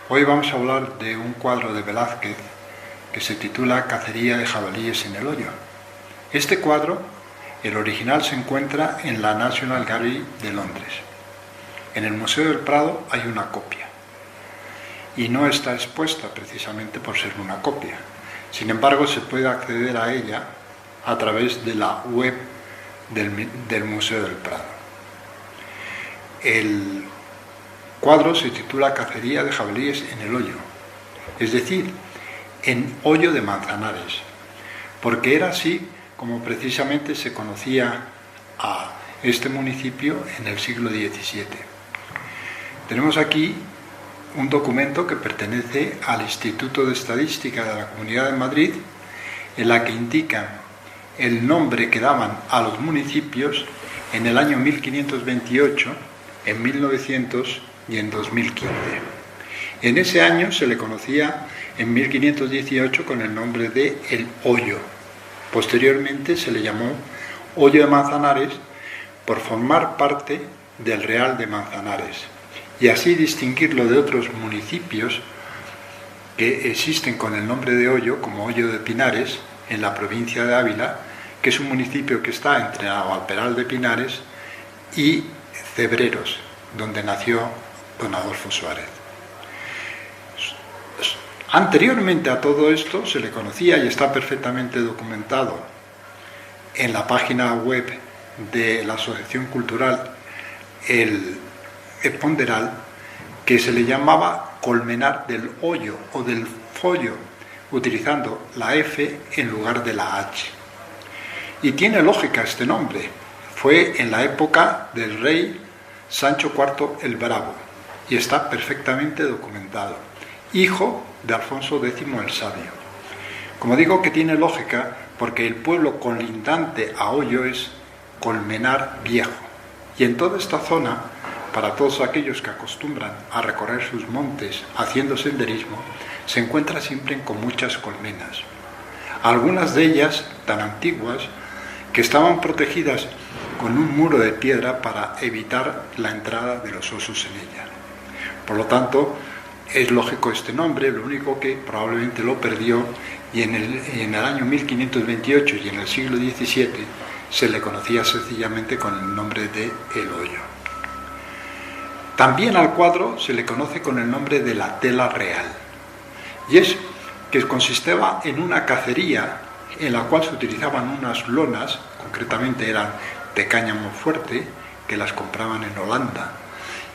Hoy vamos a hablar de un cuadro de Velázquez que se titula Cacería de jabalíes en el hoyo. Este cuadro, el original, se encuentra en la National Gallery de Londres. En el Museo del Prado hay una copia y no está expuesta precisamente por ser una copia. Sin embargo, se puede acceder a ella a través de la web del Museo del Prado. El cuadro se titula Cacería de jabalíes en el hoyo, es decir, en Hoyo de Manzanares, porque era así como precisamente se conocía a este municipio en el siglo XVII. Tenemos aquí un documento que pertenece al Instituto de Estadística de la Comunidad de Madrid, en la que indican el nombre que daban a los municipios en el año 1528, en 1900 y en 2015. En ese año se le conocía en 1518 con el nombre de El Hoyo. Posteriormente se le llamó Hoyo de Manzanares por formar parte del Real de Manzanares y así distinguirlo de otros municipios que existen con el nombre de Hoyo, como Hoyo de Pinares en la provincia de Ávila, que es un municipio que está entre Navalperal de Pinares y Cebreros, donde nació don Adolfo Suárez. Anteriormente a todo esto se le conocía, y está perfectamente documentado en la página web de la Asociación Cultural El Ponderal, que se le llamaba Colmenar del Hoyo o del Follo, utilizando la F en lugar de la H. Y tiene lógica este nombre. Fue en la época del rey Sancho IV el Bravo y está perfectamente documentado, hijo de Alfonso X el Sabio. Como digo que tiene lógica porque el pueblo colindante a Hoyo es Colmenar Viejo, y en toda esta zona, para todos aquellos que acostumbran a recorrer sus montes haciendo senderismo, se encuentra siempre con muchas colmenas, algunas de ellas tan antiguas que estaban protegidas con un muro de piedra para evitar la entrada de los osos en ella. Por lo tanto, es lógico este nombre, lo único que probablemente lo perdió, y en el año 1528 y en el siglo XVII se le conocía sencillamente con el nombre de El Hoyo. También al cuadro se le conoce con el nombre de la Tela Real, y es que consistía en una cacería en la cual se utilizaban unas lonas, concretamente eran de cáñamo fuerte, que las compraban en Holanda,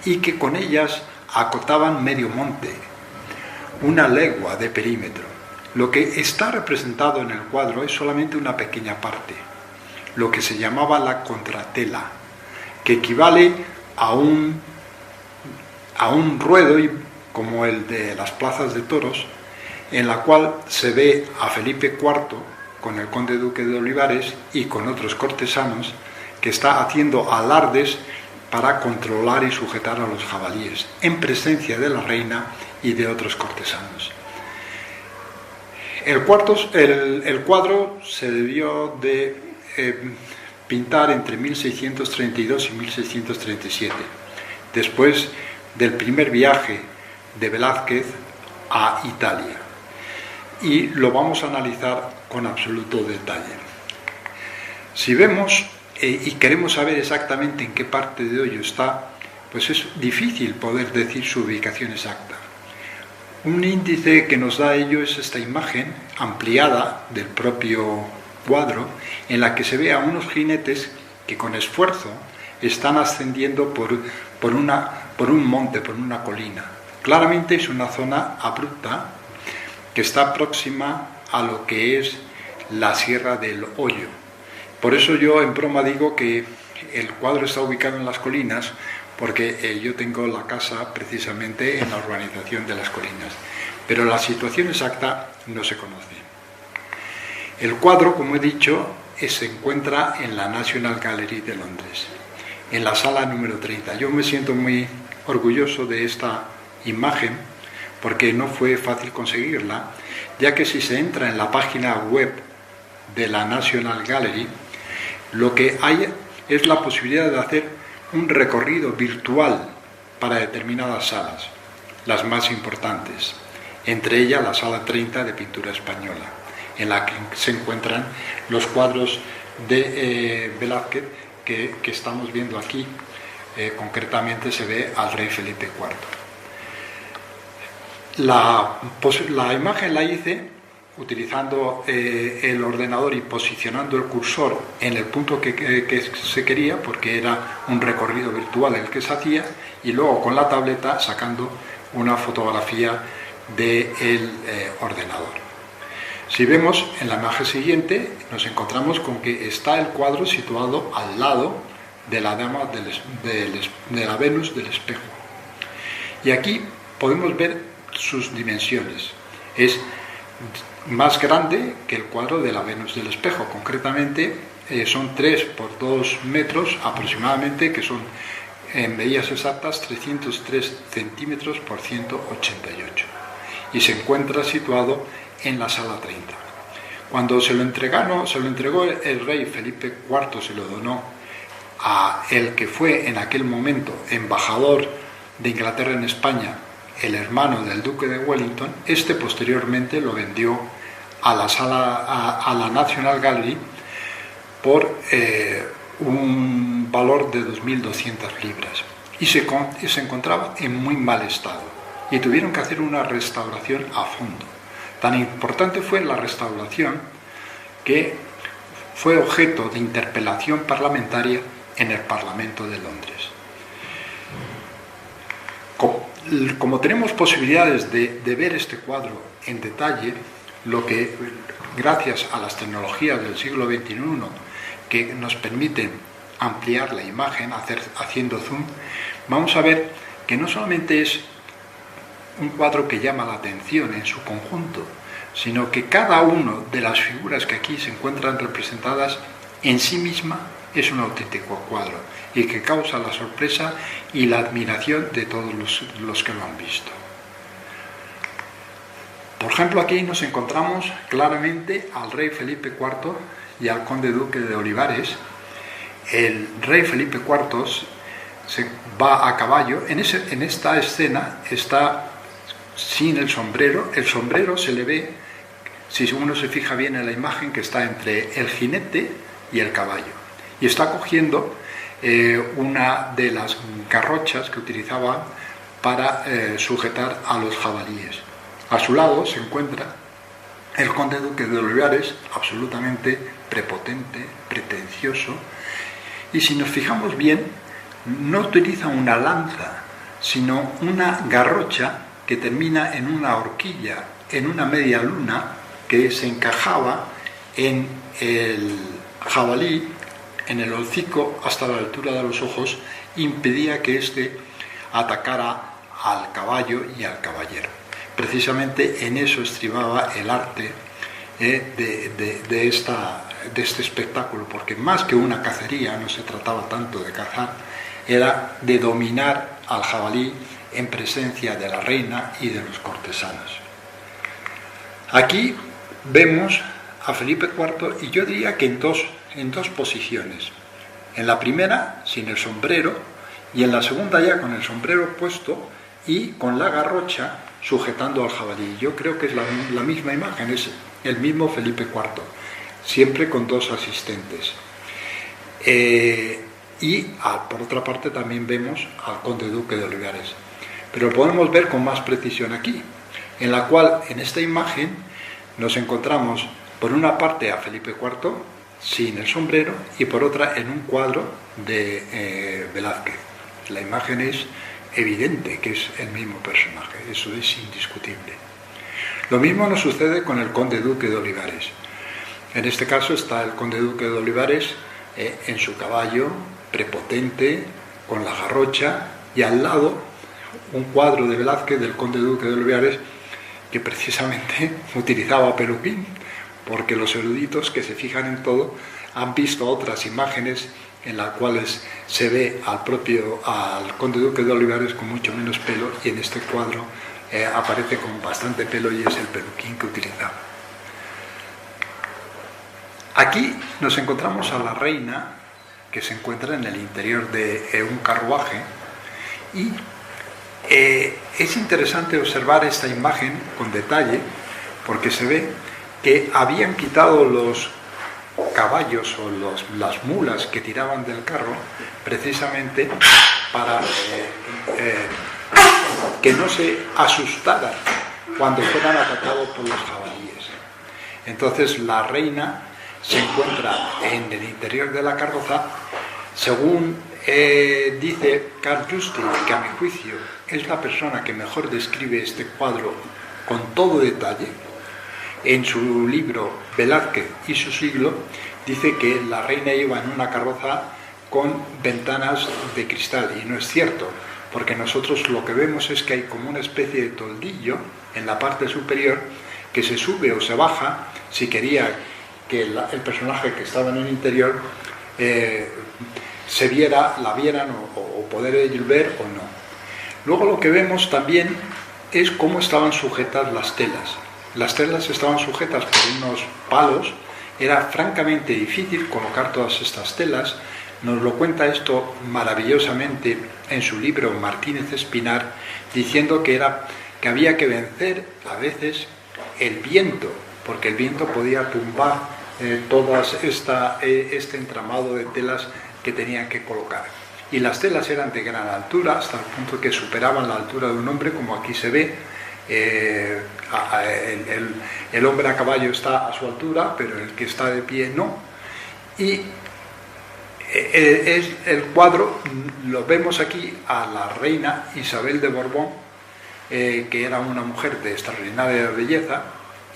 y que con ellas acotaban medio monte, una legua de perímetro. Lo que está representado en el cuadro es solamente una pequeña parte, lo que se llamaba la contratela, que equivale a un ruedo como el de las plazas de toros, en la cual se ve a Felipe IV con el conde duque de Olivares y con otros cortesanos que está haciendo alardes para controlar y sujetar a los jabalíes, en presencia de la reina y de otros cortesanos. El cuadro se debió de pintar entre 1632 y 1637, después del primer viaje de Velázquez a Italia, y lo vamos a analizar con absoluto detalle. Si vemos y queremos saber exactamente en qué parte de Hoyo está, pues es difícil poder decir su ubicación exacta. Un índice que nos da ello es esta imagen ampliada del propio cuadro, en la que se ve a unos jinetes que con esfuerzo están ascendiendo por un monte, por una colina. Claramente es una zona abrupta que está próxima a lo que es la Sierra del Hoyo. Por eso yo en broma digo que el cuadro está ubicado en las colinas, porque yo tengo la casa precisamente en la urbanización de las colinas, pero la situación exacta no se conoce. El cuadro, como he dicho, se encuentra en la National Gallery de Londres, en la sala número 30. Yo me siento muy orgulloso de esta imagen porque no fue fácil conseguirla, ya que si se entra en la página web de la National Gallery, lo que hay es la posibilidad de hacer un recorrido virtual para determinadas salas. las más importantes, entre ellas la Sala 30 de pintura española, en la que se encuentran los cuadros de Velázquez que estamos viendo aquí. Concretamente se ve al rey Felipe IV. La imagen la hice utilizando el ordenador y posicionando el cursor en el punto que se quería, porque era un recorrido virtual el que se hacía, y luego con la tableta sacando una fotografía del ordenador. Si vemos en la imagen siguiente, nos encontramos con que está el cuadro situado al lado de la dama de la Venus del espejo. Y aquí podemos ver sus dimensiones. Es más grande que el cuadro de la Venus del espejo. Concretamente son 3 por 2 metros aproximadamente, que son en medidas exactas 303 centímetros por 188. Y se encuentra situado en la Sala 30. Cuando se lo entregó el rey Felipe IV, se lo donó a el que fue en aquel momento embajador de Inglaterra en España, el hermano del duque de Wellington. Este posteriormente lo vendió a la National Gallery por un valor de 2.200 libras, y se encontraba en muy mal estado y tuvieron que hacer una restauración a fondo. Tan importante fue la restauración que fue objeto de interpelación parlamentaria en el Parlamento de Londres. Como tenemos posibilidades de ver este cuadro en detalle, lo que, gracias a las tecnologías del siglo XXI, que nos permiten ampliar la imagen haciendo zoom, vamos a ver que no solamente es un cuadro que llama la atención en su conjunto, sino que cada una de las figuras que aquí se encuentran representadas en sí misma es un auténtico cuadro, y que causa la sorpresa y la admiración de todos los que lo han visto. Por ejemplo, aquí nos encontramos claramente al rey Felipe IV y al conde duque de Olivares. El rey Felipe IV se va a caballo. En esta escena está sin el sombrero. El sombrero se le ve, si uno se fija bien en la imagen, que está entre el jinete y el caballo, y está cogiendo una de las garrochas que utilizaba para sujetar a los jabalíes. A su lado se encuentra el conde duque de Olivares, absolutamente prepotente, pretencioso, y si nos fijamos bien, no utiliza una lanza, sino una garrocha que termina en una horquilla, en una media luna que se encajaba en el jabalí, en el hocico hasta la altura de los ojos, impedía que éste atacara al caballo y al caballero. Precisamente en eso estribaba el arte de este espectáculo, porque más que una cacería, no se trataba tanto de cazar, era de dominar al jabalí en presencia de la reina y de los cortesanos. Aquí vemos a Felipe IV, y yo diría que en dos posiciones. En la primera sin el sombrero, y en la segunda ya con el sombrero puesto y con la garrocha sujetando al jabalí. Yo creo que es la misma imagen, es el mismo Felipe IV, siempre con dos asistentes. Por otra parte también vemos al conde duque de Olivares, pero podemos ver con más precisión aquí, en la cual en esta imagen nos encontramos por una parte a Felipe IV sin el sombrero y por otra en un cuadro de Velázquez. La imagen es evidente que es el mismo personaje, eso es indiscutible. Lo mismo nos sucede con el conde duque de Olivares. En este caso está el conde duque de Olivares en su caballo, prepotente, con la garrocha, y al lado un cuadro de Velázquez del conde duque de Olivares que precisamente utilizaba peluquín, porque los eruditos que se fijan en todo han visto otras imágenes en las cuales se ve al conde duque de Olivares con mucho menos pelo, y en este cuadro aparece con bastante pelo y es el peluquín que utilizaba. Aquí nos encontramos a la reina, que se encuentra en el interior de un carruaje, y Es interesante observar esta imagen con detalle, porque se ve que habían quitado los caballos o las mulas que tiraban del carro precisamente para que no se asustaran cuando fueran atacados por los jabalíes. Entonces la reina se encuentra en el interior de la carroza, según dice Carl Justi, que a mi juicio es la persona que mejor describe este cuadro con todo detalle. En su libro Velázquez y su siglo, dice que la reina iba en una carroza con ventanas de cristal, y no es cierto, porque nosotros lo que vemos es que hay como una especie de toldillo en la parte superior que se sube o se baja si quería que el personaje que estaba en el interior la vieran o poder ellos ver o no. Luego lo que vemos también es cómo estaban sujetas las telas. Las telas estaban sujetas por unos palos, era francamente difícil colocar todas estas telas. Nos lo cuenta esto maravillosamente en su libro Martínez Espinar, diciendo que había que vencer a veces el viento, porque el viento podía tumbar todas este entramado de telas que tenían que colocar. Y las telas eran de gran altura, hasta el punto que superaban la altura de un hombre, como aquí se ve. El hombre a caballo está a su altura, pero el que está de pie no. Y el cuadro lo vemos aquí a la reina Isabel de Borbón, que era una mujer de extraordinaria belleza,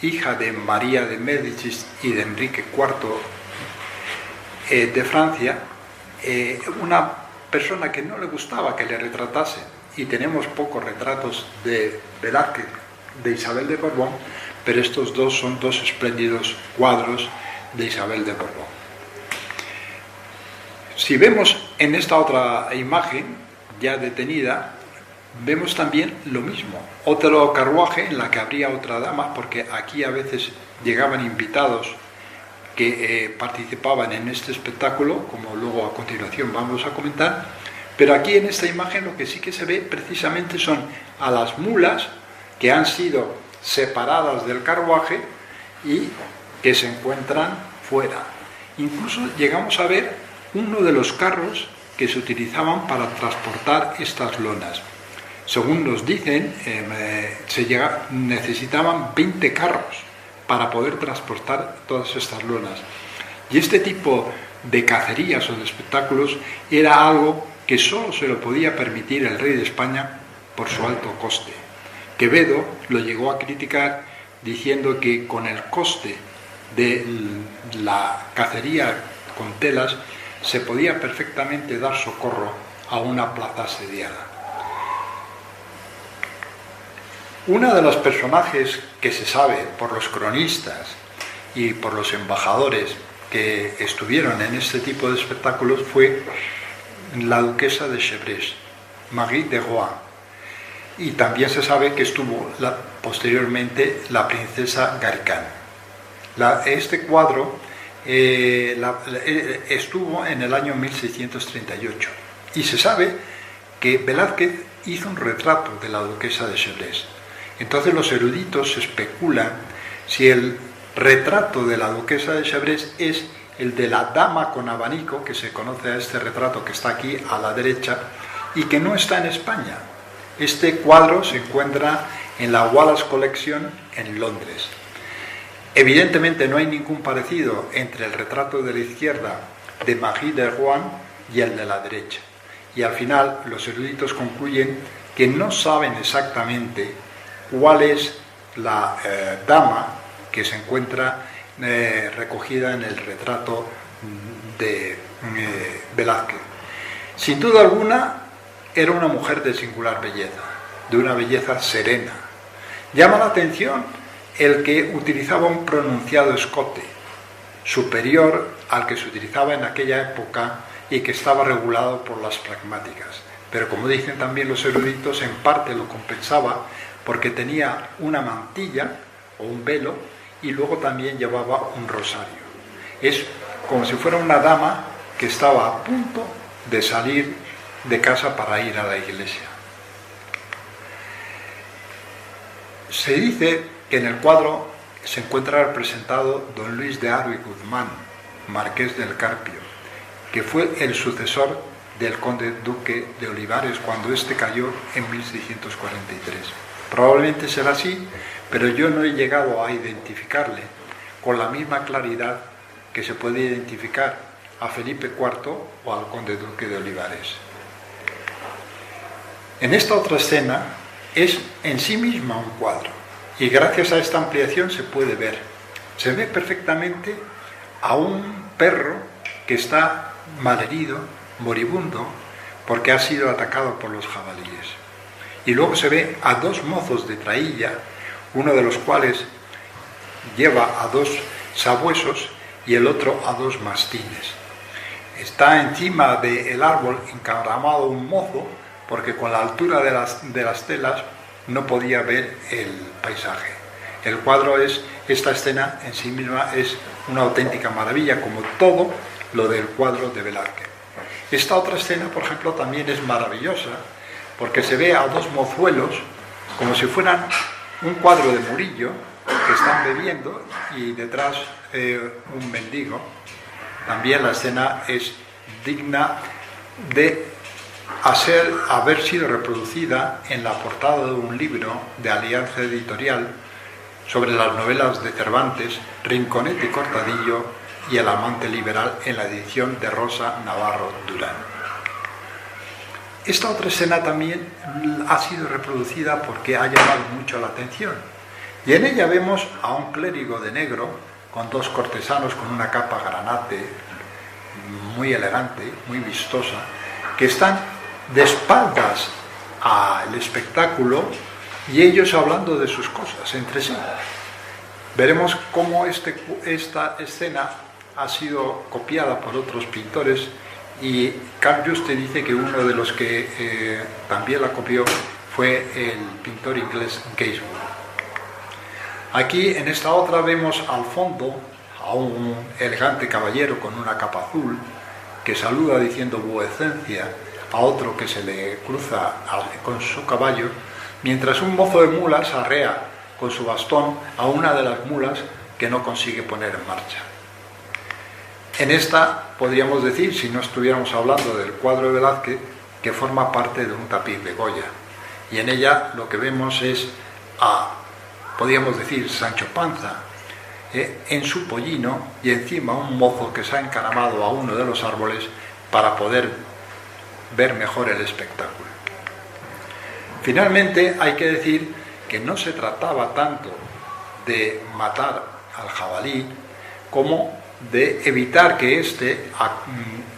hija de María de Médicis y de Enrique IV de Francia, una persona que no le gustaba que le retratase, y tenemos pocos retratos de Velázquez, de Isabel de Borbón, pero estos dos son dos espléndidos cuadros de Isabel de Borbón. Si vemos en esta otra imagen, ya detenida, vemos también lo mismo, otro carruaje en la que habría otra dama, porque aquí a veces llegaban invitados que participaban en este espectáculo, como luego a continuación vamos a comentar. Pero aquí en esta imagen lo que sí que se ve precisamente son a las mulas que han sido separadas del carruaje y que se encuentran fuera. Incluso llegamos a ver uno de los carros que se utilizaban para transportar estas lonas. Según nos dicen, necesitaban 20 carros para poder transportar todas estas lonas. Y este tipo de cacerías o de espectáculos era algo que solo se lo podía permitir el rey de España por su alto coste. Quevedo lo llegó a criticar diciendo que con el coste de la cacería con telas se podía perfectamente dar socorro a una plaza asediada. Uno de los personajes que se sabe por los cronistas y por los embajadores que estuvieron en este tipo de espectáculos fue la duquesa de Chevreuse, Marie de Rohan, y también se sabe que estuvo posteriormente la princesa Garicán. Este cuadro estuvo en el año 1638 y se sabe que Velázquez hizo un retrato de la duquesa de Chevreuse. Entonces los eruditos especulan si el retrato de la duquesa de Chevreuse es el de la dama con abanico, que se conoce a este retrato que está aquí a la derecha y que no está en España. Este cuadro se encuentra en la Wallace Collection en Londres. Evidentemente no hay ningún parecido entre el retrato de la izquierda de Marie de Rohan y el de la derecha. Y al final los eruditos concluyen que no saben exactamente cuál es la dama que se encuentra recogida en el retrato de Velázquez. Sin duda alguna era una mujer de singular belleza, de una belleza serena. Llama la atención el que utilizaba un pronunciado escote, superior al que se utilizaba en aquella época y que estaba regulado por las pragmáticas. Pero como dicen también los eruditos, en parte lo compensaba porque tenía una mantilla o un velo y luego también llevaba un rosario. Es como si fuera una dama que estaba a punto de salir de casa para ir a la iglesia. Se dice que en el cuadro se encuentra representado don Luis de Haro y Guzmán, marqués del Carpio, que fue el sucesor del conde duque de Olivares cuando éste cayó en 1643. Probablemente será así, pero yo no he llegado a identificarle con la misma claridad que se puede identificar a Felipe IV o al conde duque de Olivares. En esta otra escena es en sí misma un cuadro, y gracias a esta ampliación se puede ver. Se ve perfectamente a un perro que está malherido, moribundo, porque ha sido atacado por los jabalíes. Y luego se ve a dos mozos de traílla, uno de los cuales lleva a dos sabuesos y el otro a dos mastines. Está encima del árbol encaramado un mozo, porque con la altura de las telas no podía ver el paisaje. El cuadro esta escena en sí misma es una auténtica maravilla, como todo lo del cuadro de Velázquez. Esta otra escena, por ejemplo, también es maravillosa, porque se ve a dos mozuelos, como si fueran un cuadro de Murillo, que están bebiendo, y detrás un mendigo. También la escena es digna de haber sido reproducida en la portada de un libro de Alianza Editorial sobre las novelas de Cervantes, Rinconete y Cortadillo y El amante liberal, en la edición de Rosa Navarro Durán. Esta otra escena también ha sido reproducida porque ha llamado mucho la atención, y en ella vemos a un clérigo de negro con dos cortesanos con una capa granate muy elegante, muy vistosa, que están de espaldas al espectáculo y ellos hablando de sus cosas entre sí. Veremos cómo esta escena ha sido copiada por otros pintores, y Carl Juste dice que uno de los que también la copió fue el pintor inglés Gainsborough. Aquí en esta otra vemos al fondo a un elegante caballero con una capa azul que saluda diciendo vuecencia a otro que se le cruza con su caballo, mientras un mozo de mulas arrea con su bastón a una de las mulas que no consigue poner en marcha. En esta podríamos decir, si no estuviéramos hablando del cuadro de Velázquez, que forma parte de un tapiz de Goya, y en ella lo que vemos es podríamos decir, Sancho Panza en su pollino, y encima un mozo que se ha encaramado a uno de los árboles para poder ver mejor el espectáculo. Finalmente hay que decir que no se trataba tanto de matar al jabalí como de evitar que éste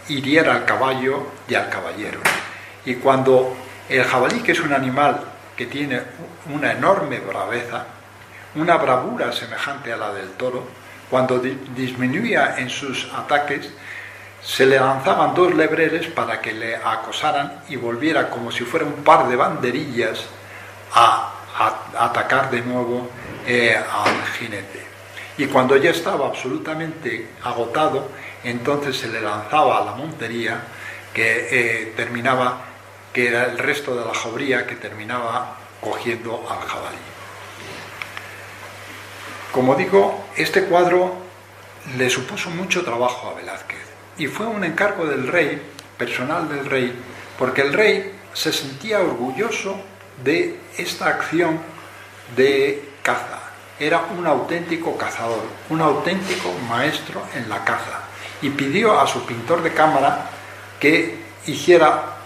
hiriera al caballo y al caballero. Y cuando el jabalí, que es un animal que tiene una enorme braveza, una bravura semejante a la del toro, cuando disminuía en sus ataques, se le lanzaban dos lebreles para que le acosaran y volviera como si fuera un par de banderillas a atacar de nuevo al jinete. Y cuando ya estaba absolutamente agotado, entonces se le lanzaba a la montería, que era el resto de la jauría, que terminaba cogiendo al jabalí. Como digo, este cuadro le supuso mucho trabajo a Velázquez, y fue un encargo del rey, personal del rey, porque el rey se sentía orgulloso de esta acción de caza. Era un auténtico cazador, un auténtico maestro en la caza, y pidió a su pintor de cámara que hiciera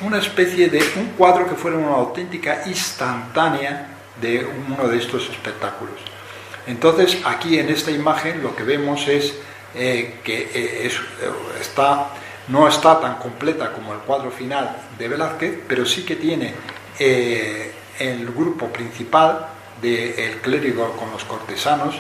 una especie de un cuadro que fuera una auténtica instantánea de uno de estos espectáculos. Entonces, aquí en esta imagen lo que vemos es que no está tan completa como el cuadro final de Velázquez, pero sí que tiene el grupo principal del clérigo con los cortesanos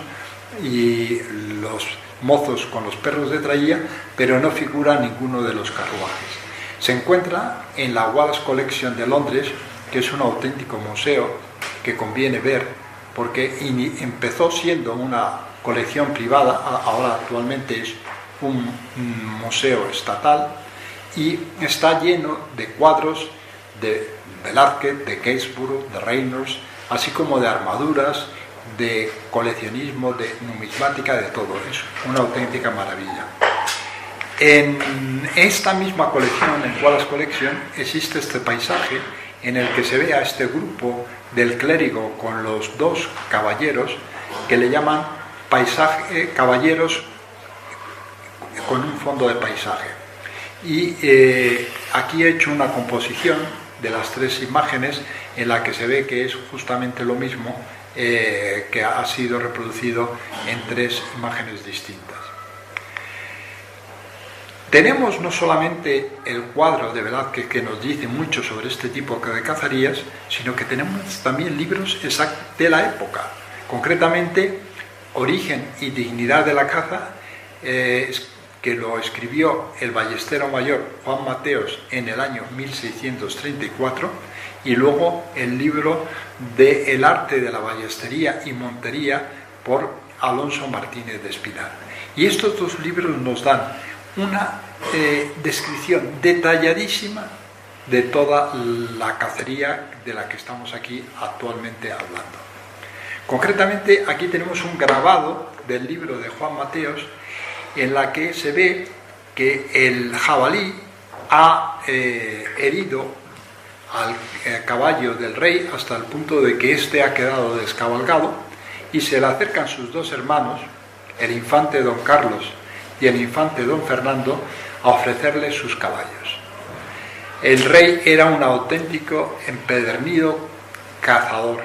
y los mozos con los perros de traía, pero no figura ninguno de los carruajes. Se encuentra en la Wallace Collection de Londres, que es un auténtico museo que conviene ver, porque empezó siendo una colección privada, ahora actualmente es un museo estatal, y está lleno de cuadros de Velázquez, de Gainsborough, de Reynolds, así como de armaduras, de coleccionismo, de numismática, de todo. Es una auténtica maravilla. En esta misma colección, en Wallace Collection, existe este paisaje en el que se ve a este grupo del clérigo con los dos caballeros, que le llaman paisaje, caballeros con un fondo de paisaje. Y aquí he hecho una composición de las tres imágenes en la que se ve que es justamente lo mismo, que ha sido reproducido en tres imágenes distintas. Tenemos no solamente el cuadro de Velázquez, que nos dice mucho sobre este tipo de cacerías, sino que tenemos también libros de la época, concretamente Origen y dignidad de la caza, que lo escribió el ballestero mayor Juan Mateos en el año 1634, y luego el libro de El arte de la ballestería y montería por Alonso Martínez de Espinar. Y estos dos libros nos dan una descripción detalladísima de toda la cacería de la que estamos aquí actualmente hablando. Concretamente, aquí tenemos un grabado del libro de Juan Mateos en la que se ve que el jabalí ha herido al caballo del rey hasta el punto de que éste ha quedado descabalgado, y se le acercan sus dos hermanos, el infante don Carlos y el infante don Fernando, a ofrecerle sus caballos. El rey era un auténtico empedernido cazador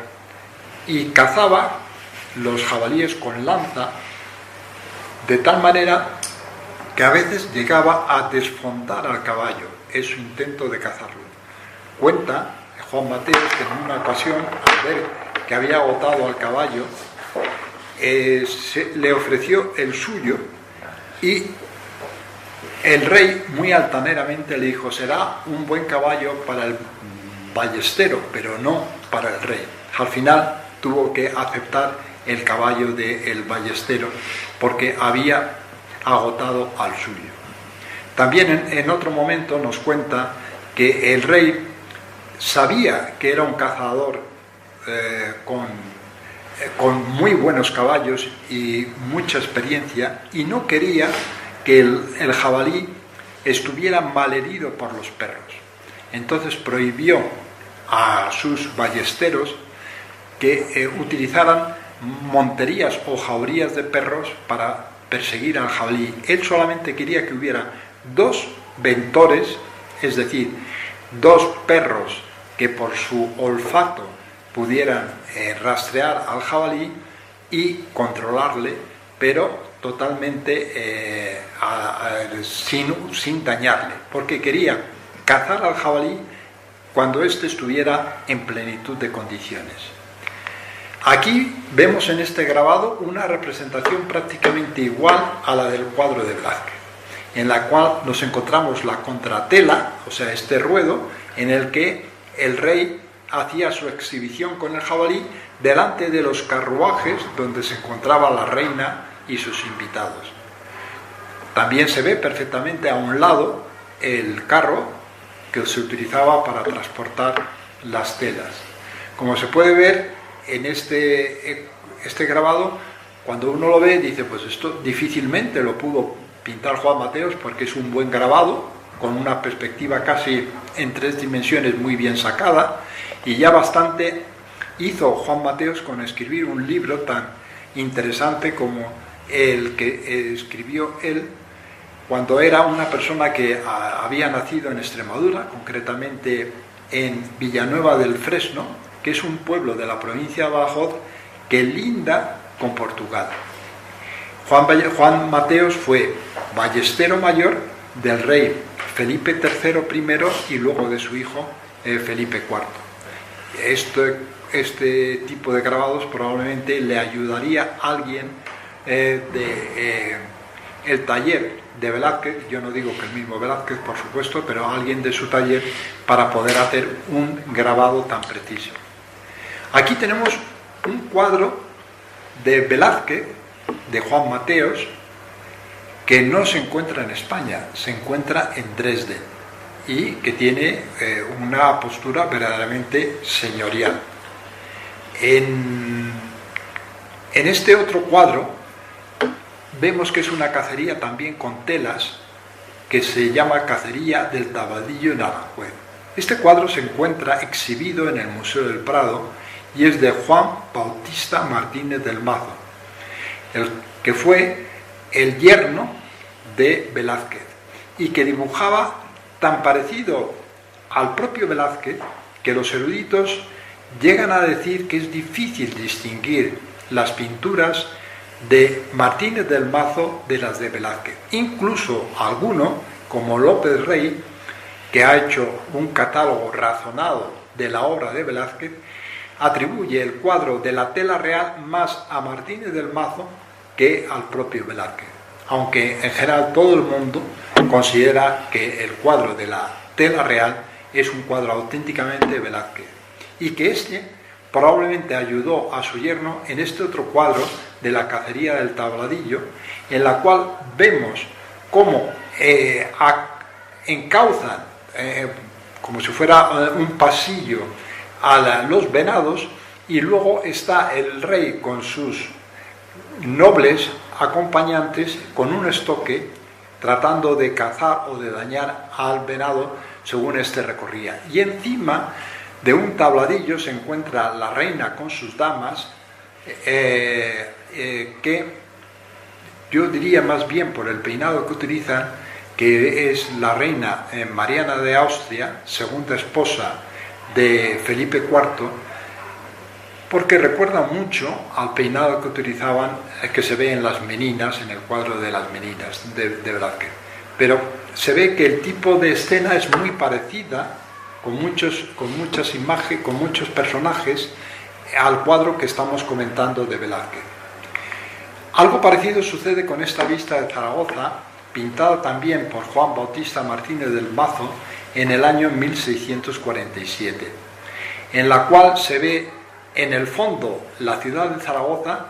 y cazaba los jabalíes con lanza, de tal manera que a veces llegaba a desfondar al caballo en su intento de cazarlo. Cuenta Juan Mateos que en una ocasión, al ver que había agotado al caballo, le ofreció el suyo, y el rey muy altaneramente le dijo: será un buen caballo para el ballestero, pero no para el rey. Al final tuvo que aceptar el caballo del ballestero porque había agotado al suyo. También en otro momento nos cuenta que el rey sabía que era un cazador con muy buenos caballos y mucha experiencia, y no quería que el jabalí estuviera malherido por los perros. Entonces prohibió a sus ballesteros que utilizaran monterías o jaurías de perros para perseguir al jabalí. Él solamente quería que hubiera dos ventores, es decir, dos perros que por su olfato pudieran rastrear al jabalí y controlarle, pero totalmente sin dañarle, porque quería cazar al jabalí cuando éste estuviera en plenitud de condiciones. Aquí vemos en este grabado una representación prácticamente igual a la del cuadro de Velázquez, en la cual nos encontramos la contratela, o sea, este ruedo en el que el rey hacía su exhibición con el jabalí delante de los carruajes donde se encontraba la reina y sus invitados. También se ve perfectamente a un lado el carro que se utilizaba para transportar las telas. Como se puede ver en este grabado, cuando uno lo ve dice: pues esto difícilmente lo pudo pintar Juan Mateos, porque es un buen grabado con una perspectiva casi en 3 dimensiones muy bien sacada, y ya bastante hizo Juan Mateos con escribir un libro tan interesante como el que escribió él cuando era una persona que había nacido en Extremadura, concretamente en Villanueva del Fresno, que es un pueblo de la provincia de Badajoz que linda con Portugal. Juan Mateos fue ballestero mayor del rey Felipe III primero y luego de su hijo Felipe IV. Este tipo de grabados probablemente le ayudaría a alguien el taller de Velázquez, yo no digo que el mismo Velázquez, por supuesto, pero a alguien de su taller, para poder hacer un grabado tan preciso. Aquí tenemos un cuadro de Velázquez, de Juan Mateos, que no se encuentra en España, se encuentra en Dresde, y que tiene una postura verdaderamente señorial. En este otro cuadro vemos que es una cacería también con telas, que se llama Cacería del Tabladillo en Aranjuez. Este cuadro se encuentra exhibido en el Museo del Prado y es de Juan Bautista Martínez del Mazo, que fue el yerno de Velázquez y que dibujaba tan parecido al propio Velázquez que los eruditos llegan a decir que es difícil distinguir las pinturas de Martínez del Mazo de las de Velázquez. Incluso alguno, como López Rey, que ha hecho un catálogo razonado de la obra de Velázquez, atribuye el cuadro de la tela real más a Martínez del Mazo que al propio Velázquez, aunque en general todo el mundo considera que el cuadro de la tela real es un cuadro auténticamente Velázquez, y que este probablemente ayudó a su yerno en este otro cuadro de la Cacería del Tabladillo, en la cual vemos cómo encauzan, como si fuera un pasillo, a los venados, y luego está el rey con sus nobles acompañantes con un estoque tratando de cazar o de dañar al venado según este recorría. Y encima de un tabladillo se encuentra la reina con sus damas, que yo diría más bien por el peinado que utilizan, que es la reina Mariana de Austria, segunda esposa de Felipe IV, porque recuerda mucho al peinado que utilizaban, que se ve en las Meninas, en el cuadro de las Meninas de Velázquez. Pero se ve que el tipo de escena es muy parecida, con muchas imágenes, con muchos personajes, al cuadro que estamos comentando de Velázquez. Algo parecido sucede con esta vista de Zaragoza, pintada también por Juan Bautista Martínez del Mazo en el año 1647, en la cual se ve en el fondo la ciudad de Zaragoza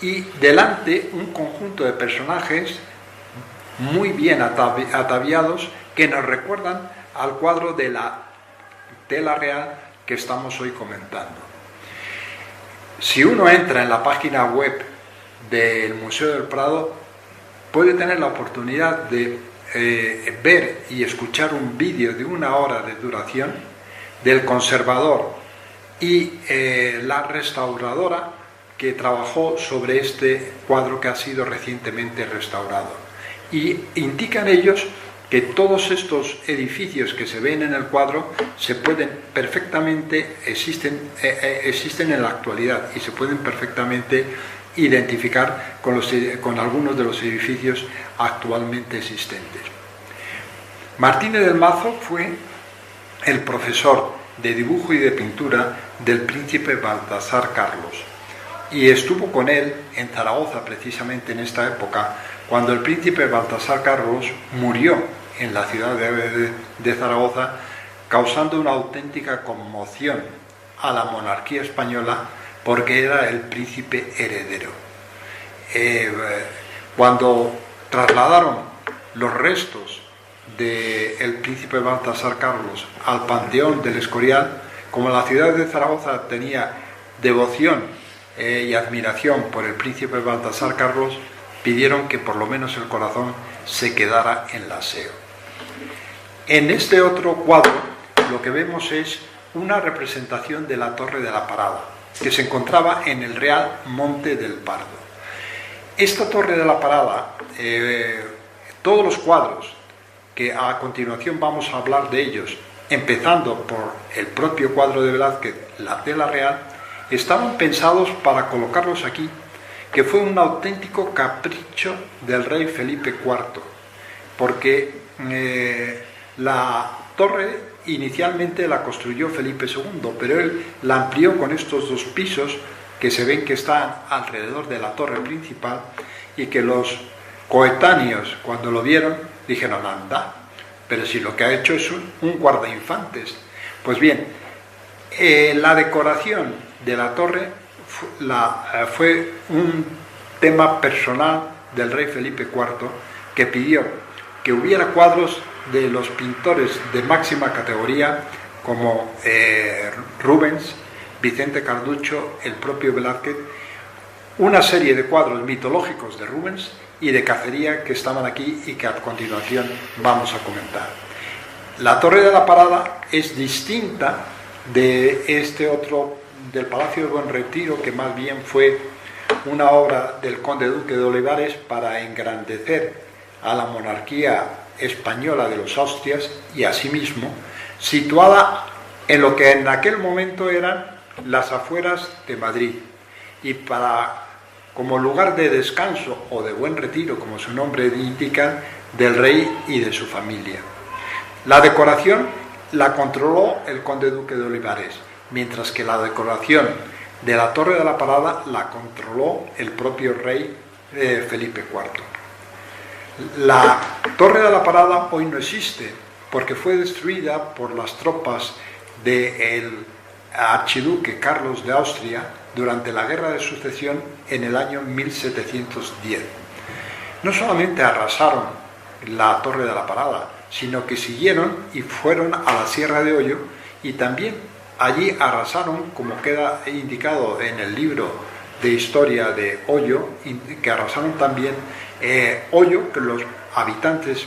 y delante un conjunto de personajes muy bien ataviados que nos recuerdan al cuadro de la tela real que estamos hoy comentando. Si uno entra en la página web del Museo del Prado, puede tener la oportunidad de ver y escuchar un vídeo de 1 hora de duración del conservador y la restauradora que trabajó sobre este cuadro que ha sido recientemente restaurado. Y indican ellos que todos estos edificios que se ven en el cuadro se pueden perfectamente, existen en la actualidad y se pueden perfectamente identificar con algunos de los edificios actualmente existentes. Martínez del Mazo fue el profesor de dibujo y de pintura del príncipe Baltasar Carlos y estuvo con él en Zaragoza precisamente en esta época, cuando el príncipe Baltasar Carlos murió en la ciudad de Zaragoza, causando una auténtica conmoción a la monarquía española porque era el príncipe heredero. Cuando trasladaron los restos del príncipe Baltasar Carlos al Panteón del Escorial, como la ciudad de Zaragoza tenía devoción y admiración por el príncipe Baltasar Carlos, pidieron que por lo menos el corazón se quedara en la SEO. En este otro cuadro lo que vemos es una representación de la Torre de la Parada, que se encontraba en el Real Monte del Pardo. Esta Torre de la Parada, todos los cuadros, que a continuación vamos a hablar de ellos, empezando por el propio cuadro de Velázquez, la tela real, estaban pensados para colocarlos aquí, que fue un auténtico capricho del rey Felipe IV, porque la torre inicialmente la construyó Felipe II, pero él la amplió con estos 2 pisos que se ven que están alrededor de la torre principal y que los coetáneos, cuando lo vieron, dijeron: anda, pero si lo que ha hecho es un guardainfantes. Pues bien, la decoración de la torre fue un tema personal del rey Felipe IV, que pidió que hubiera cuadros de los pintores de máxima categoría como Rubens, Vicente Carducho, el propio Velázquez, una serie de cuadros mitológicos de Rubens y de cacería que estaban aquí y que a continuación vamos a comentar. La Torre de la Parada es distinta de este otro, del Palacio de Buen Retiro, que más bien fue una obra del conde duque de Olivares para engrandecer a la monarquía española de los Austrias y asimismo situada en lo que en aquel momento eran las afueras de Madrid y como lugar de descanso o de buen retiro, como su nombre indica, del rey y de su familia. La decoración la controló el conde duque de Olivares, mientras que la decoración de la Torre de la Parada la controló el propio rey Felipe IV. La Torre de la Parada hoy no existe porque fue destruida por las tropas del archiduque Carlos de Austria durante la Guerra de Sucesión en el año 1710. No solamente arrasaron la Torre de la Parada, sino que siguieron y fueron a la Sierra de Ollo y también allí arrasaron, como queda indicado en el libro de historia de Ollo, que arrasaron también Ollo, que los habitantes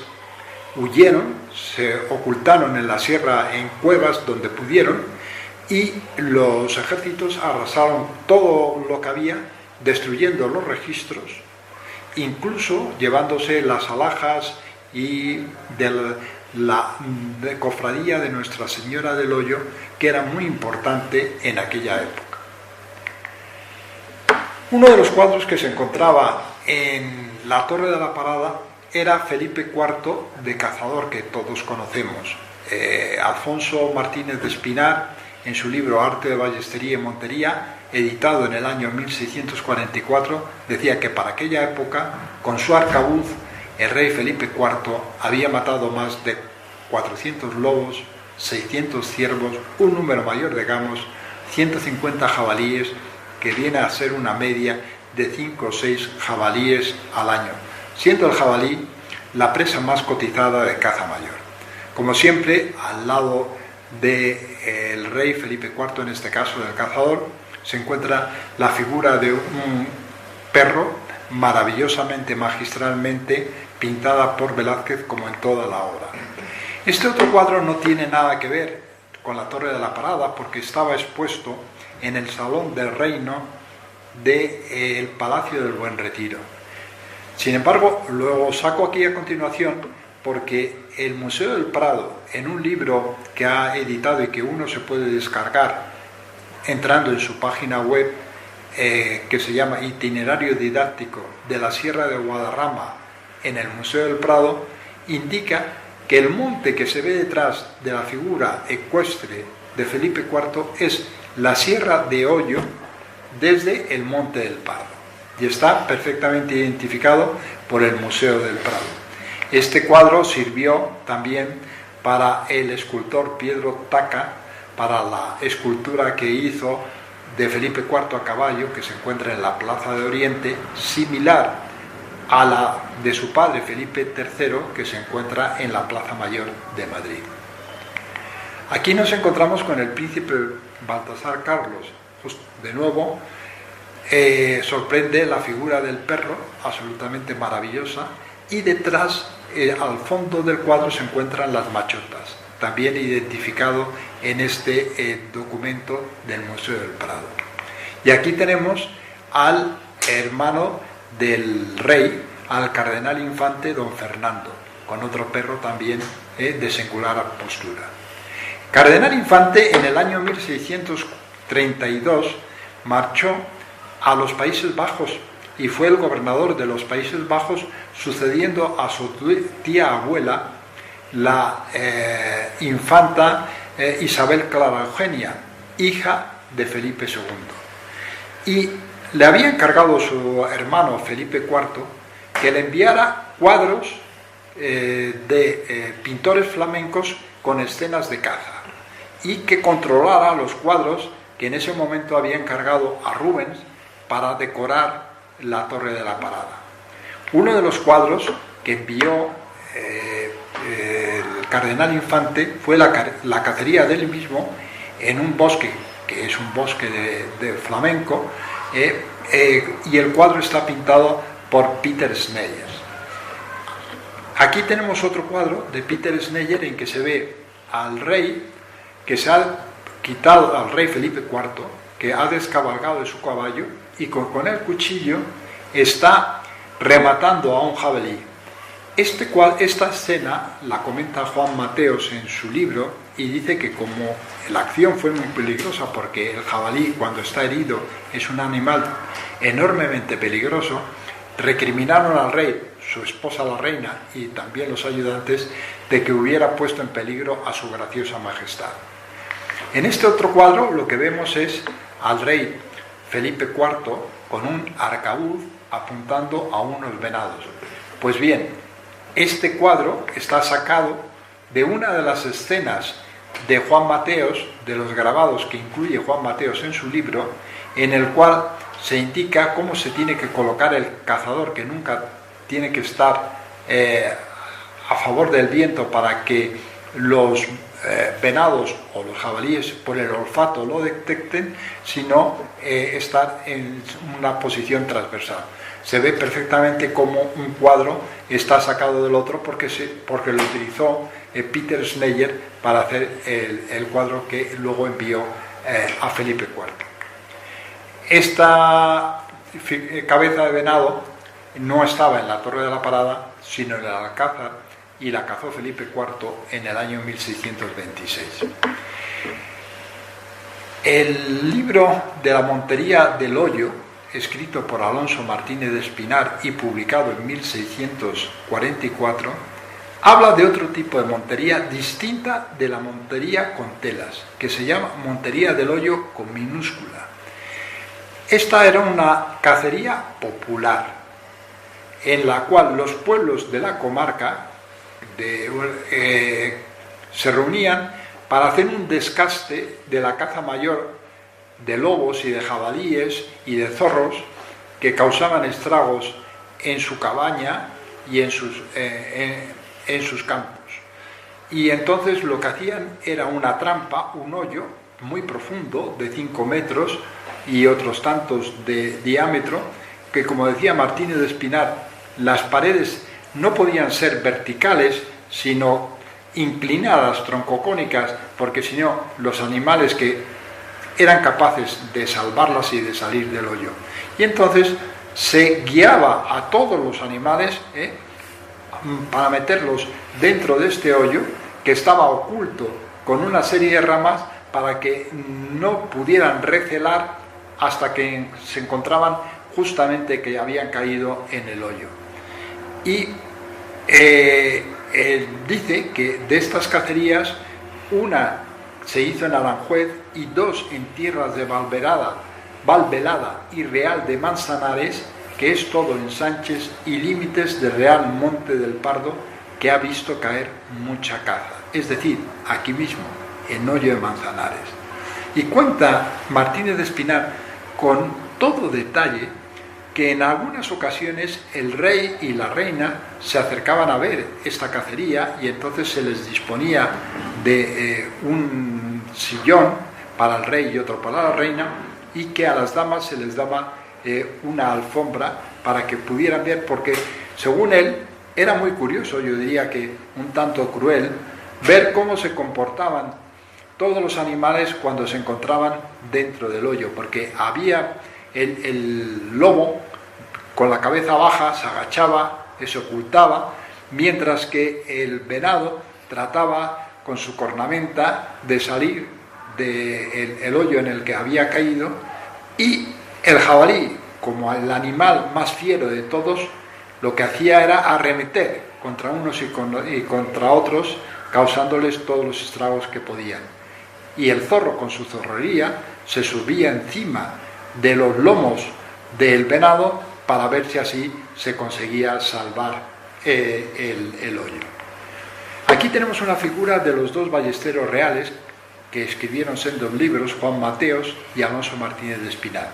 huyeron, se ocultaron en la sierra en cuevas donde pudieron y los ejércitos arrasaron todo lo que había, destruyendo los registros, incluso llevándose las alhajas y de la cofradía de Nuestra Señora del Hoyo, que era muy importante en aquella época. Uno de los cuadros que se encontraba en la Torre de la Parada era Felipe IV de Cazador, que todos conocemos. Alfonso Martínez de Espinar, en su libro Arte de Ballestería y Montería, editado en el año 1644, decía que para aquella época, con su arcabuz, el rey Felipe IV había matado más de 400 lobos, 600 ciervos, un número mayor de gamos, 150 jabalíes, que viene a ser una media de 5 o 6 jabalíes al año, siendo el jabalí la presa más cotizada de caza mayor. Como siempre, al lado del rey Felipe IV, en este caso del cazador, se encuentra la figura de un perro maravillosamente, magistralmente pintada por Velázquez, como en toda la obra. Este otro cuadro no tiene nada que ver con la Torre de la Parada porque estaba expuesto en el Salón del Reino del Palacio del Buen Retiro. Sin embargo, lo saco aquí a continuación porque el Museo del Prado, en un libro que ha editado y que uno se puede descargar entrando en su página web, que se llama Itinerario Didáctico de la Sierra de Guadarrama en el Museo del Prado, indica que el monte que se ve detrás de la figura ecuestre de Felipe IV es la Sierra de Ollo desde el Monte del Pardo, y está perfectamente identificado por el Museo del Prado. Este cuadro sirvió también para el escultor Pietro Tacca, para la escultura que hizo de Felipe IV a caballo, que se encuentra en la Plaza de Oriente, similar a la de su padre Felipe III, que se encuentra en la Plaza Mayor de Madrid. Aquí nos encontramos con el príncipe Baltasar Carlos. Pues, de nuevo, sorprende la figura del perro, absolutamente maravillosa, y detrás, al fondo del cuadro, se encuentran las machotas, también identificado en este documento del Museo del Prado. Y aquí tenemos al hermano del rey, al cardenal infante don Fernando, con otro perro también de singular postura. Cardenal Infante en el año 1632 marchó a los Países Bajos y fue el gobernador de los Países Bajos, sucediendo a su tía abuela, la infanta Isabel Clara Eugenia, hija de Felipe II. Y le había encargado su hermano Felipe IV que le enviara cuadros de pintores flamencos con escenas de caza y que controlara los cuadros que en ese momento había encargado a Rubens para decorar la Torre de la Parada. Uno de los cuadros que envió el cardenal Infante fue la cacería de él mismo en un bosque que es un bosque de flamenco, y el cuadro está pintado por Peter Sneyer. Aquí tenemos otro cuadro de Peter Sneyer en que se ve al rey que se ha quitado, al rey Felipe IV, que ha descabalgado de su caballo y con el cuchillo está rematando a un jabalí. Esta escena la comenta Juan Mateos en su libro y dice que como la acción fue muy peligrosa porque el jabalí cuando está herido es un animal enormemente peligroso, recriminaron al rey, su esposa la reina y también los ayudantes de que hubiera puesto en peligro a su graciosa majestad. En este otro cuadro lo que vemos es al rey Felipe IV con un arcabuz apuntando a unos venados. Pues bien, este cuadro está sacado de una de las escenas de Juan Mateos, de los grabados que incluye Juan Mateos en su libro, en el cual se indica cómo se tiene que colocar el cazador, que nunca tiene que estar a favor del viento para que los venados o los jabalíes por el olfato lo detecten, sino estar en una posición transversal. Se ve perfectamente cómo un cuadro está sacado del otro porque lo utilizó Peter Sneyer para hacer el cuadro que luego envió a Felipe IV. Esta cabeza de venado no estaba en la Torre de la Parada, sino en el Alcázar, y la cazó Felipe IV en el año 1626. El libro de la Montería del Hoyo, escrito por Alonso Martínez de Espinar y publicado en 1644, habla de otro tipo de montería distinta de la montería con telas, que se llama Montería del Hoyo con minúscula. Esta era una cacería popular, en la cual los pueblos de la comarca se reunían para hacer un descaste de la caza mayor de lobos y de jabalíes y de zorros que causaban estragos en su cabaña y en sus campos. Y entonces lo que hacían era una trampa, un hoyo muy profundo de 5 metros y otros tantos de diámetro, que como decía Martínez de Espinar, las paredes no podían ser verticales, sino inclinadas, troncocónicas, porque si no, los animales que eran capaces de salvarlas y de salir del hoyo. Y entonces se guiaba a todos los animales para meterlos dentro de este hoyo, que estaba oculto con una serie de ramas para que no pudieran recelar hasta que se encontraban justamente que habían caído en el hoyo. Y dice que de estas cacerías, una se hizo en Aranjuez y 2 en tierras de Valvelada y Real de Manzanares, que es todo en Sánchez y límites de Real Monte del Pardo, que ha visto caer mucha caza, es decir, aquí mismo, en Hoyo de Manzanares. Y cuenta Martínez de Espinar con todo detalle que en algunas ocasiones el rey y la reina se acercaban a ver esta cacería y entonces se les disponía de un sillón para el rey y otro para la reina, y que a las damas se les daba una alfombra para que pudieran ver, porque según él era muy curioso, yo diría que un tanto cruel, ver cómo se comportaban todos los animales cuando se encontraban dentro del hoyo, porque había el lobo con la cabeza baja, se agachaba, se ocultaba, mientras que el venado trataba con su cornamenta de salir del hoyo en el que había caído, y el jabalí, como el animal más fiero de todos, lo que hacía era arremeter contra unos y contra otros, causándoles todos los estragos que podían. Y el zorro, con su zorrería, se subía encima de los lomos del venado para ver si así se conseguía salvar el hoyo. Aquí tenemos una figura de los 2 ballesteros reales que escribieron sendos libros, Juan Mateos y Alonso Martínez de Espinar.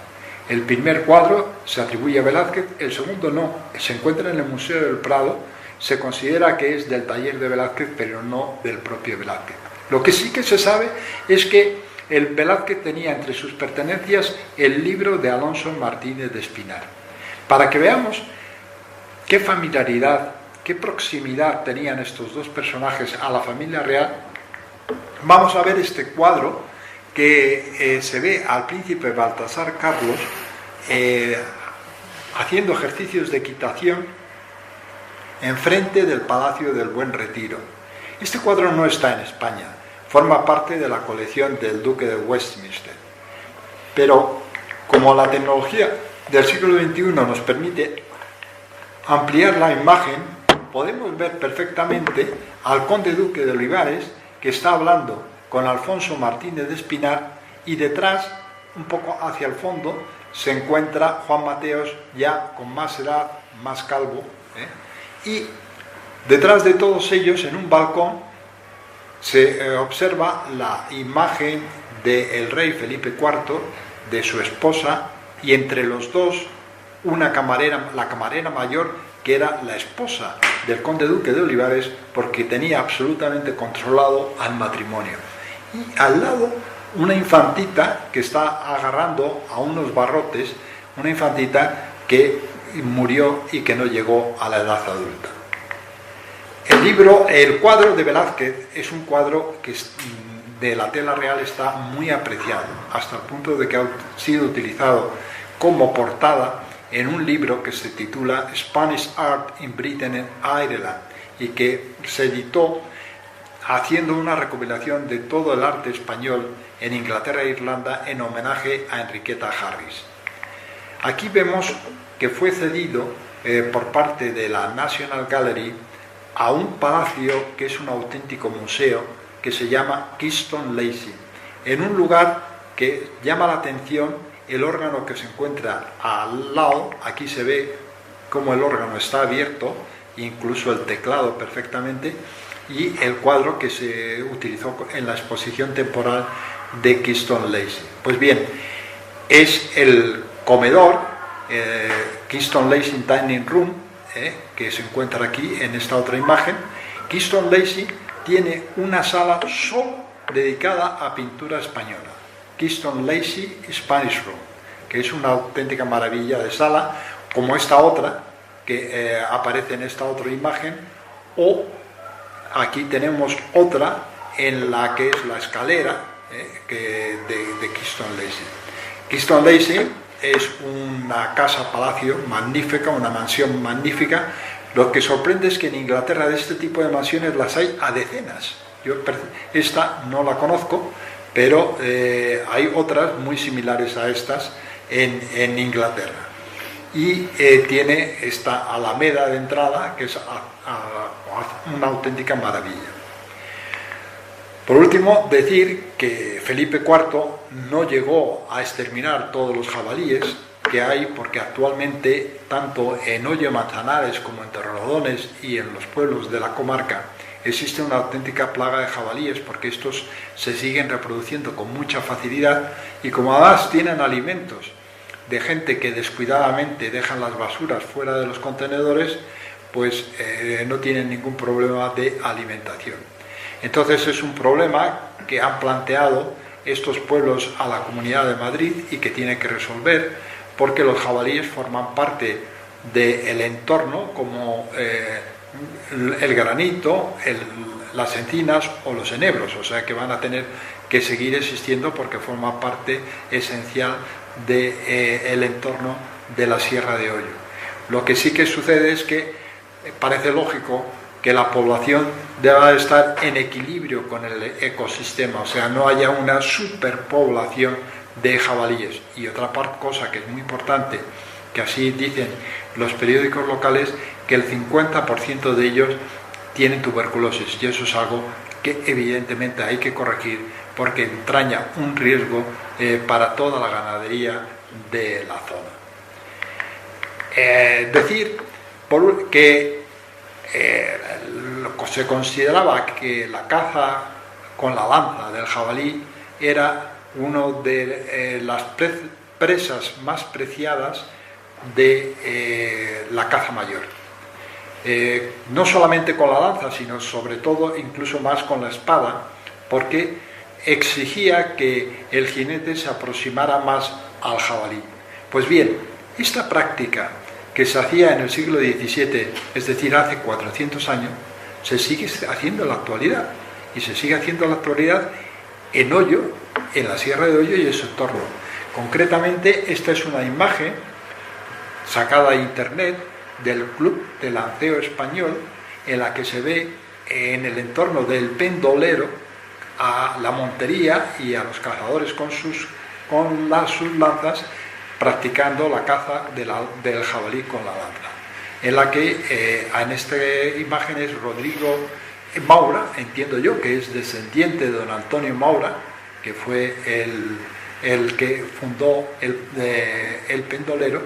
El primer cuadro se atribuye a Velázquez, el segundo no, se encuentra en el Museo del Prado, se considera que es del taller de Velázquez, pero no del propio Velázquez. Lo que sí que se sabe es que el Velázquez tenía entre sus pertenencias el libro de Alonso Martínez de Espinar. Para que veamos qué familiaridad, qué proximidad tenían estos dos personajes a la familia real, vamos a ver este cuadro que se ve al príncipe Baltasar Carlos haciendo ejercicios de equitación enfrente del Palacio del Buen Retiro. Este cuadro no está en España, forma parte de la colección del Duque de Westminster, pero como la tecnología del siglo XXI nos permite ampliar la imagen, podemos ver perfectamente al conde duque de Olivares, que está hablando con Alfonso Martínez de Espinar, y detrás, un poco hacia el fondo, se encuentra Juan Mateos, ya con más edad, más calvo, y detrás de todos ellos, en un balcón, se observa la imagen del rey Felipe IV, de su esposa, y entre los dos una camarera, la camarera mayor, que era la esposa del conde duque de Olivares, porque tenía absolutamente controlado al matrimonio. Y al lado una infantita que está agarrando a unos barrotes, una infantita que murió y que no llegó a la edad adulta. El cuadro de Velázquez es un cuadro que de la tela real está muy apreciado, hasta el punto de que ha sido utilizado como portada en un libro que se titula Spanish Art in Britain and Ireland, y que se editó haciendo una recopilación de todo el arte español en Inglaterra e Irlanda en homenaje a Enriqueta Harris. Aquí vemos que fue cedido por parte de la National Gallery a un palacio que es un auténtico museo, que se llama Keystone-Lacy, en un lugar que llama la atención el órgano que se encuentra al lado. Aquí se ve cómo el órgano está abierto, incluso el teclado perfectamente, y el cuadro que se utilizó en la exposición temporal de Keystone-Lacy. Pues bien, es el comedor, Keystone-Lacy Dining Room, que se encuentra aquí en esta otra imagen. Keystone-Lacy tiene una sala solo dedicada a pintura española, Keystone-Lacy Spanish Room, que es una auténtica maravilla de sala, como esta otra que aparece en esta otra imagen, o aquí tenemos otra en la que es la escalera de Keystone-Lacy. Keystone-Lacy es una casa-palacio magnífica, una mansión magnífica. Lo que sorprende es que en Inglaterra de este tipo de mansiones las hay a decenas. Yo esta no la conozco, pero hay otras muy similares a estas en Inglaterra. Y tiene esta alameda de entrada, que es una auténtica maravilla. Por último, decir que Felipe IV no llegó a exterminar todos los jabalíes que hay, porque actualmente, tanto en Hoyo Manzanares como en Torrelodones y en los pueblos de la comarca, existe una auténtica plaga de jabalíes, porque estos se siguen reproduciendo con mucha facilidad, y como además tienen alimentos de gente que descuidadamente dejan las basuras fuera de los contenedores, pues no tienen ningún problema de alimentación. Entonces es un problema que han planteado estos pueblos a la Comunidad de Madrid y que tiene que resolver, porque los jabalíes forman parte del entorno, como el granito, las encinas o los enebros, o sea que van a tener que seguir existiendo porque forman parte esencial del entorno de la Sierra de Hoyo. Lo que sí que sucede es que parece lógico que la población deba estar en equilibrio con el ecosistema, o sea, no haya una superpoblación de jabalíes. Y otra cosa que es muy importante, que así dicen los periódicos locales, que el 50% de ellos tienen tuberculosis, y eso es algo que evidentemente hay que corregir, porque entraña un riesgo para toda la ganadería de la zona. Decir que se consideraba que la caza con la lanza del jabalí era una de las presas más preciadas de la caza mayor. No solamente con la lanza, sino sobre todo incluso más con la espada, porque exigía que el jinete se aproximara más al jabalí. Pues bien, esta práctica que se hacía en el siglo XVII, es decir, hace 400 años, se sigue haciendo en la actualidad, y se sigue haciendo en la actualidad en Ollo, en la Sierra de Ollo y en su entorno. Concretamente, esta es una imagen sacada de internet del Club de Lanceo Español, en la que se ve en el entorno del Pendolero a la montería y a los cazadores con sus lanzas practicando la caza del jabalí con la lanza, en la que en esta imagen es Rodrigo Maura, entiendo yo que es descendiente de don Antonio Maura, que fue el que fundó el Pendolero,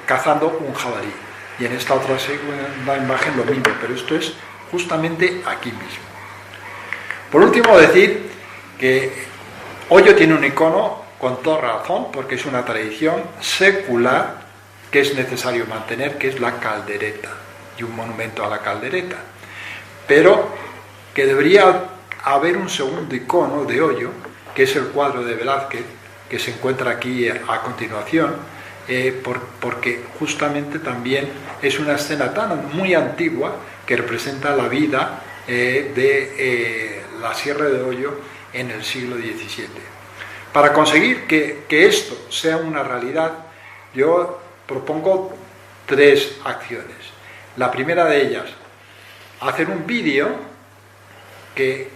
cazando un jabalí. Y en esta otra segunda imagen lo mismo, pero esto es justamente aquí mismo. Por último, decir que Ollo tiene un icono con toda razón, porque es una tradición secular que es necesario mantener, que es la caldereta, y un monumento a la caldereta. Pero que debería haber un segundo icono de Ollo, que es el cuadro de Velázquez, que se encuentra aquí a continuación, porque justamente también es una escena muy antigua que representa la vida de la Sierra de Ollo en el siglo XVII. Para conseguir que esto sea una realidad, yo propongo 3 acciones. La primera de ellas, hacer un vídeo que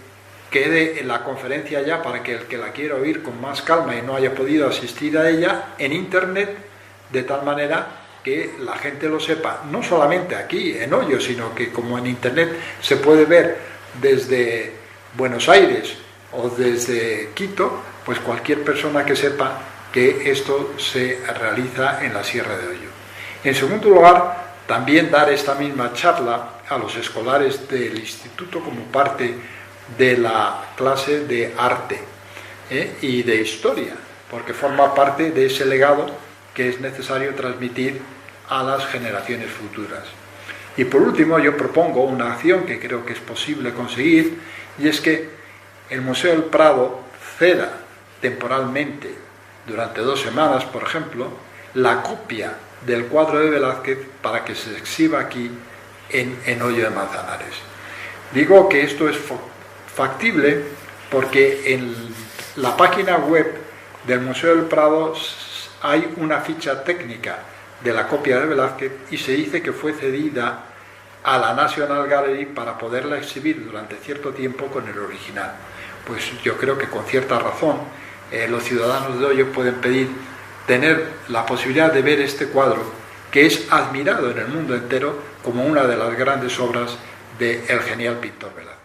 quede en la conferencia ya para que el que la quiera oír con más calma y no haya podido asistir a ella en internet, de tal manera que la gente lo sepa, no solamente aquí en Ollo, sino que como en internet se puede ver desde Buenos Aires o desde Quito, pues cualquier persona que sepa que esto se realiza en la Sierra de Ollo. En segundo lugar, también dar esta misma charla a los escolares del instituto como parte de la clase de arte y de historia, porque forma parte de ese legado que es necesario transmitir a las generaciones futuras. Y por último, yo propongo una acción que creo que es posible conseguir, y es que el Museo del Prado ceda temporalmente, durante 2 semanas, por ejemplo, la copia del cuadro de Velázquez para que se exhiba aquí en Ollo de Manzanares. Digo que esto es factible porque en la página web del Museo del Prado hay una ficha técnica de la copia de Velázquez y se dice que fue cedida a la National Gallery para poderla exhibir durante cierto tiempo con el original. Pues yo creo que con cierta razón los ciudadanos de Ollo pueden pedir tener la posibilidad de ver este cuadro, que es admirado en el mundo entero como una de las grandes obras del genial pintor Velázquez.